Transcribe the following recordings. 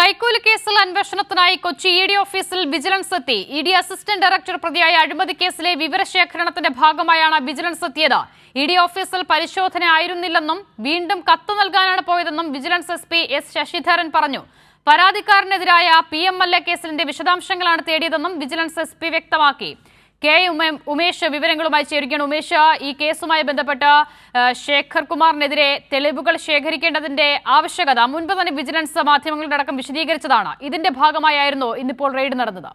കൈക്കൂലി കേസിൽ അന്വേഷണത്തിനായി കൊച്ചി ഇഡി ഓഫീസിൽ വിജിലൻസ് എത്തി. ഇഡി അസിസ്റ്റന്റ് ഡയറക്ടർ പ്രതിയായ അഴിമതി കേസിലെ വിവരശേഖരണത്തിന്റെ ഭാഗമായാണ് വിജിലൻസ് എത്തിയത്. ഇഡി ഓഫീസിൽ പരിശോധന ആയിരുന്നില്ലെന്നും വീണ്ടും കത്ത് നൽകാനാണ് പോയതെന്നും വിജിലൻസ് എസ്പി എസ് ശശിധരൻ പറഞ്ഞു. പരാതിക്കാരനെതിരായ PMLA കേസിന്റെ വിശദാംശങ്ങളാണ് തേടിയതെന്നും വിജിലൻസ് എസ്പി വ്യക്തമാക്കി. കെ ഉമേഷ് വിവരങ്ങളുമായി ചേരുകയാണ്. ഉമേഷ്, ഈ കേസുമായി ബന്ധപ്പെട്ട് ശേഖർ കുമാറിനെതിരെ തെളിവുകൾ ശേഖരിക്കേണ്ടതിന്റെ ആവശ്യകത മുൻപ് തന്നെ വിജിലൻസ് മാധ്യമങ്ങളുടെ അടക്കം വിശദീകരിച്ചതാണ്. ഇതിന്റെ ഭാഗമായായിരുന്നു ഇന്നിപ്പോൾ റെയ്ഡ് നടന്നത്.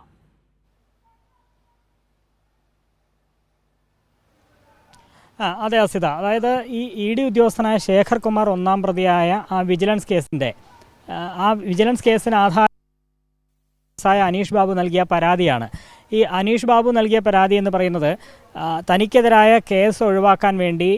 അതെ അസിത, അതായത് ഈ ED ഉദ്യോഗസ്ഥനായ ശേഖർ കുമാർ ഒന്നാം പ്രതിയായ ആ വിജിലൻസ് കേസിന് ആധാരമായ അനീഷ് ബാബു നൽകിയ പരാതിയാണ്. ഈ അനീഷ് ബാബു നൽകിയ പരാതി എന്ന് പറയുന്നത് തനിക്കെതിരായ കേസ് ഒഴിവാക്കാൻ വേണ്ടി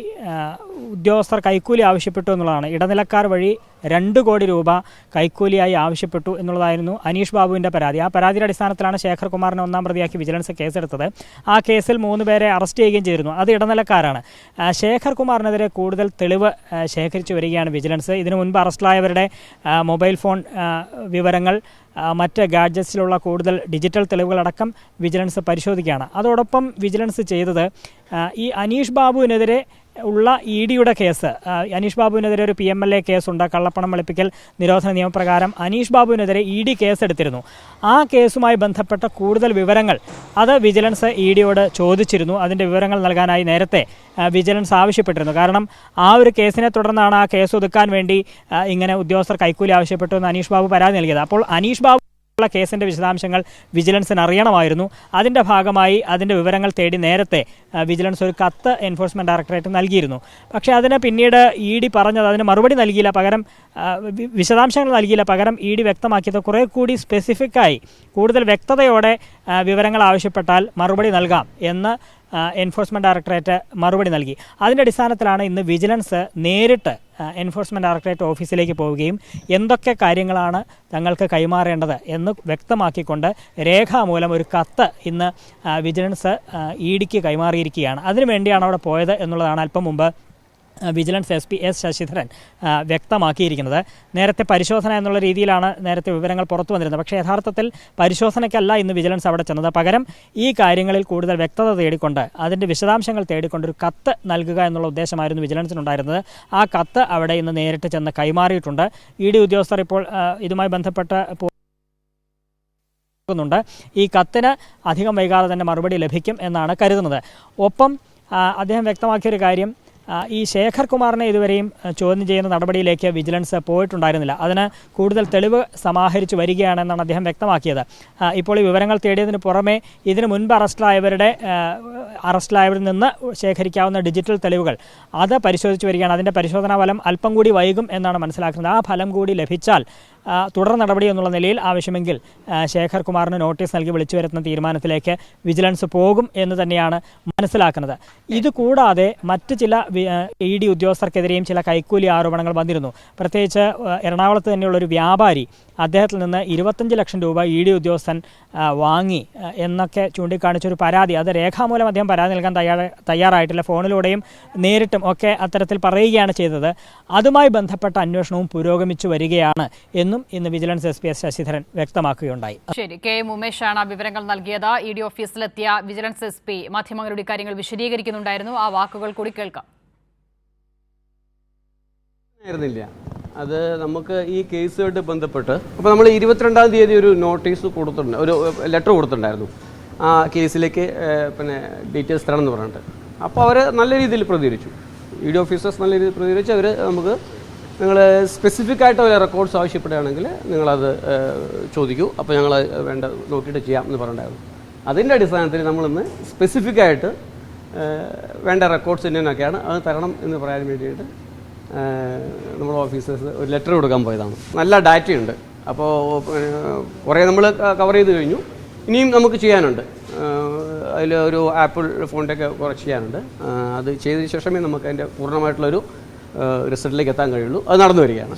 ഉദ്യോഗസ്ഥർ കൈക്കൂലി ആവശ്യപ്പെട്ടു എന്നുള്ളതാണ്. ഇടനിലക്കാർ വഴി 2 കോടി രൂപ കൈക്കൂലിയായി ആവശ്യപ്പെട്ടു എന്നുള്ളതായിരുന്നു അനീഷ് ബാബുവിൻ്റെ പരാതി. ആ പരാതിയുടെ അടിസ്ഥാനത്തിലാണ് ശേഖർ കുമാറിനെ ഒന്നാം പ്രതിയാക്കി വിജിലൻസ് കേസെടുത്തത്. ആ കേസിൽ 3 പേരെ അറസ്റ്റ് ചെയ്യുകയും ചെയ്തിരുന്നു. അത് ഇടനിലക്കാരാണ്. ശേഖർ കുമാറിനെതിരെ കൂടുതൽ തെളിവ് ശേഖരിച്ചു വരികയാണ് വിജിലൻസ്. ഇതിനു മുൻപ് അറസ്റ്റിലായവരുടെ മൊബൈൽ ഫോൺ വിവരങ്ങൾ, മറ്റ് ഗാഡ്ജറ്റ്സിലുള്ള കൂടുതൽ ഡിജിറ്റൽ തെളിവുകളടക്കം വിജിലൻസ് പരിശോധിക്കുകയാണ്. അതോടൊപ്പം വിജിലൻസ് ചെയ്തത് ഈ അനീഷ് ബാബുവിനെതിരെ ഉള്ള EDയുടെ കേസ്, അനീഷ് ബാബുവിനെതിരെ ഒരു PMLA കേസുണ്ട്. കള്ളപ്പണം വെളുപ്പിക്കൽ നിരോധന നിയമപ്രകാരം അനീഷ് ബാബുവിനെതിരെ ED കേസെടുത്തിരുന്നു. ആ കേസുമായി ബന്ധപ്പെട്ട കൂടുതൽ വിവരങ്ങൾ അത് വിജിലൻസ് EDയോട് ചോദിച്ചിരുന്നു. അതിൻ്റെ വിവരങ്ങൾ നൽകാനായി നേരത്തെ വിജിലൻസ് ആവശ്യപ്പെട്ടിരുന്നു. കാരണം ആ ഒരു കേസിനെ തുടർന്നാണ് ആ കേസ് ഒതുക്കാൻ വേണ്ടി ഇങ്ങനെ ഉദ്യോഗസ്ഥർ കൈക്കൂലി ആവശ്യപ്പെട്ടു എന്ന് അനീഷ് ബാബു പരാതി നൽകിയത്. അപ്പോൾ അനീഷ് ബാബു കേസിന്റെ വിശദാംശങ്ങൾ വിജിലൻസിന് അറിയണമായിരുന്നു. അതിന്റെ ഭാഗമായി അതിന്റെ വിവരങ്ങൾ തേടി നേരത്തെ വിജിലൻസ് ഒരു കത്ത് എൻഫോഴ്സ്മെന്റ് ഡയറക്ടറേറ്റ് നൽകിയിരുന്നു. പക്ഷേ അതിന് പിന്നീട് ED പറഞ്ഞത് അതിന് മറുപടി നൽകിയില്ല, പകരം വിശദാംശങ്ങൾ നൽകിയില്ല. പകരം ED വ്യക്തമാക്കിയത് കുറെ കൂടി സ്പെസിഫിക്കായി കൂടുതൽ വ്യക്തതയോടെ വിവരങ്ങൾ ആവശ്യപ്പെട്ടാൽ മറുപടി നൽകാം എന്ന് എൻഫോഴ്സ്മെന്റ് ഡയറക്ടറേറ്റ് മറുപടി നൽകി. അതിൻ്റെ അടിസ്ഥാനത്തിലാണ് ഇന്ന് വിജിലൻസ് നേരിട്ട് എൻഫോഴ്സ്മെന്റ് ഡയറക്ടറേറ്റ് ഓഫീസിലേക്ക് പോവുകയും എന്തൊക്കെ കാര്യങ്ങളാണ് തങ്ങൾക്ക് കൈമാറേണ്ടത് എന്ന് വ്യക്തമാക്കിക്കൊണ്ട് രേഖാമൂലം ഒരു കത്ത് ഇന്ന് വിജിലൻസ് EDക്ക് കൈമാറിയിരിക്കുകയാണ്. അതിനുവേണ്ടിയാണ് അവിടെ പോയത് എന്നുള്ളതാണ് അല്പം മുമ്പ് വിജിലൻസ് SP S ശശിധരൻ വ്യക്തമാക്കിയിരിക്കുന്നത്. നേരത്തെ പരിശോധന എന്നുള്ള രീതിയിലാണ് നേരത്തെ വിവരങ്ങൾ പുറത്തു വന്നിരുന്നത്. പക്ഷേ യഥാർത്ഥത്തിൽ പരിശോധനയ്ക്കല്ല ഇന്ന് വിജിലൻസ് അവിടെ ചെന്നത്. പകരം ഈ കാര്യങ്ങളിൽ കൂടുതൽ വ്യക്തത തേടിക്കൊണ്ട് അതിൻ്റെ വിശദാംശങ്ങൾ തേടിക്കൊണ്ട് ഒരു കത്ത് നൽകുക എന്നുള്ള ഉദ്ദേശമായിരുന്നു വിജിലൻസിനുണ്ടായിരുന്നത്. ആ കത്ത് അവിടെ ഇന്ന് നേരിട്ട് ചെന്ന് കൈമാറിയിട്ടുണ്ട്. ED ഉദ്യോഗസ്ഥർ ഇപ്പോൾ ഇതുമായി ബന്ധപ്പെട്ട് ുണ്ട്. ഈ കത്തിന് അധികം വൈകാതെ തന്നെ മറുപടി ലഭിക്കും എന്നാണ് കരുതുന്നത്. ഒപ്പം അദ്ദേഹം വ്യക്തമാക്കിയൊരു കാര്യം, ഈ ശേഖർ കുമാറിനെ ഇതുവരെയും ചോദ്യം ചെയ്യുന്ന നടപടിയിലേക്ക് വിജിലൻസ് പോയിട്ടുണ്ടായിരുന്നില്ല. അതിന് കൂടുതൽ തെളിവ് സമാഹരിച്ചു വരികയാണെന്നാണ് അദ്ദേഹം വ്യക്തമാക്കിയത്. ഇപ്പോൾ ഈ വിവരങ്ങൾ തേടിയതിന് പുറമെ ഇതിനു മുൻപ് അറസ്റ്റിലായവരിൽ നിന്ന് ശേഖരിക്കാവുന്ന ഡിജിറ്റൽ തെളിവുകൾ അത് പരിശോധിച്ചു വരികയാണ്. അതിൻ്റെ പരിശോധനാ ഫലം അല്പം കൂടി വൈകും എന്നാണ് മനസ്സിലാക്കുന്നത്. ആ ഫലം കൂടി ലഭിച്ചാൽ തുടർ നടപടി എന്നുള്ള നിലയിൽ ആവശ്യമെങ്കിൽ ശേഖർ കുമാറിന് നോട്ടീസ് നൽകി വിളിച്ചു വരുത്തുന്ന തീരുമാനത്തിലേക്ക് വിജിലൻസ് പോകും എന്ന് തന്നെയാണ് മനസ്സിലാക്കുന്നത്. ഇതുകൂടാതെ മറ്റ് ചില ED ഉദ്യോഗസ്ഥർക്കെതിരെയും ചില കൈക്കൂലി ആരോപണങ്ങൾ വന്നിരുന്നു. പ്രത്യേകിച്ച് എറണാകുളത്ത് തന്നെയുള്ളൊരു വ്യാപാരി, അദ്ദേഹത്തിൽ നിന്ന് 25 ലക്ഷം രൂപ ED ഉദ്യോഗസ്ഥൻ വാങ്ങി എന്നൊക്കെ ചൂണ്ടിക്കാണിച്ചൊരു പരാതി, അത് രേഖാമൂലം അദ്ദേഹം പരാതി നൽകാൻ തയ്യാറായിട്ടില്ല. ഫോണിലൂടെയും നേരിട്ടും ഒക്കെ അത്തരത്തിൽ പറയുകയാണ് ചെയ്തത്. അതുമായി ബന്ധപ്പെട്ട അന്വേഷണവും പുരോഗമിച്ചു വരികയാണ് എന്നും ഇന്ന് വിജിലൻസ് SP S ശശിധരൻ വ്യക്തമാക്കുകയുണ്ടായി. ശരി, കെ ഉമേഷാണ് വിവരങ്ങൾ നൽകിയത്. ED ഓഫീസിലെത്തിയ വിജിലൻസ് SP മാധ്യമങ്ങളുടെ കാര്യങ്ങൾ വിശദീകരിക്കുന്നുണ്ടായിരുന്നു. ആ വാക്കുകൾ കൂടി കേൾക്കാം. അത് നമുക്ക് ഈ കേസുമായിട്ട് ബന്ധപ്പെട്ട് അപ്പോൾ നമ്മൾ 22-ാം തീയതി ഒരു നോട്ടീസ് കൊടുത്തിട്ടുണ്ട്, ഒരു ലെറ്റർ കൊടുത്തിട്ടുണ്ടായിരുന്നു ആ കേസിലേക്ക് പിന്നെ ഡീറ്റെയിൽസ് തരണം എന്ന് പറഞ്ഞിട്ട്. അപ്പോൾ അവർ നല്ല രീതിയിൽ പ്രതികരിച്ചു. ED ഓഫീസേഴ്സ് നല്ല രീതിയിൽ പ്രതികരിച്ച് അവർ നമുക്ക് നിങ്ങൾ സ്പെസിഫിക് ആയിട്ട് ഒരു റെക്കോർഡ്സ് ആവശ്യപ്പെടുകയാണെങ്കിൽ നിങ്ങളത് ചോദിക്കൂ, അപ്പോൾ ഞങ്ങൾ വേണ്ട നോക്കിയിട്ട് ചെയ്യാം എന്ന് പറഞ്ഞിട്ടുണ്ടായിരുന്നു. അതിൻ്റെ അടിസ്ഥാനത്തിൽ നമ്മളിന്ന് സ്പെസിഫിക്കായിട്ട് വേണ്ട റെക്കോർഡ്സ് എന്നൊക്കെയാണ് അത് തരണം എന്ന് പറയാൻ വേണ്ടിയിട്ട് നമ്മുടെ ഓഫീസേഴ്സ് ഒരു ലെറ്റർ കൊടുക്കാൻ പോയതാണ്. നല്ല ഡാറ്റയുണ്ട്. അപ്പോൾ കുറേ നമ്മൾ കവർ ചെയ്ത് കഴിഞ്ഞു. ഇനിയും നമുക്ക് ചെയ്യാനുണ്ട്. അതിൽ ഒരു ആപ്പിൾ ഫോണിൻ്റെയൊക്കെ കുറച്ച് ചെയ്യാനുണ്ട്. അത് ചെയ്തതിന് ശേഷമേ നമുക്ക് അതിൻ്റെ പൂർണ്ണമായിട്ടുള്ളൊരു റിസൾട്ടിലേക്ക് എത്താൻ കഴിയുള്ളൂ. അത് നടന്നു വരികയാണ്.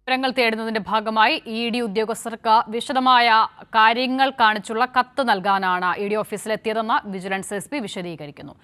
വിവരങ്ങൾ തേടുന്നതിന്റെ ഭാഗമായി ED ഉദ്യോഗസ്ഥർക്ക് വിശദമായ കാര്യങ്ങൾ കാണിച്ചുള്ള കത്ത് നൽകാനാണ് ED ഓഫീസിലെത്തിയതെന്ന് വിജിലൻസ് SP വിശദീകരിക്കുന്നു.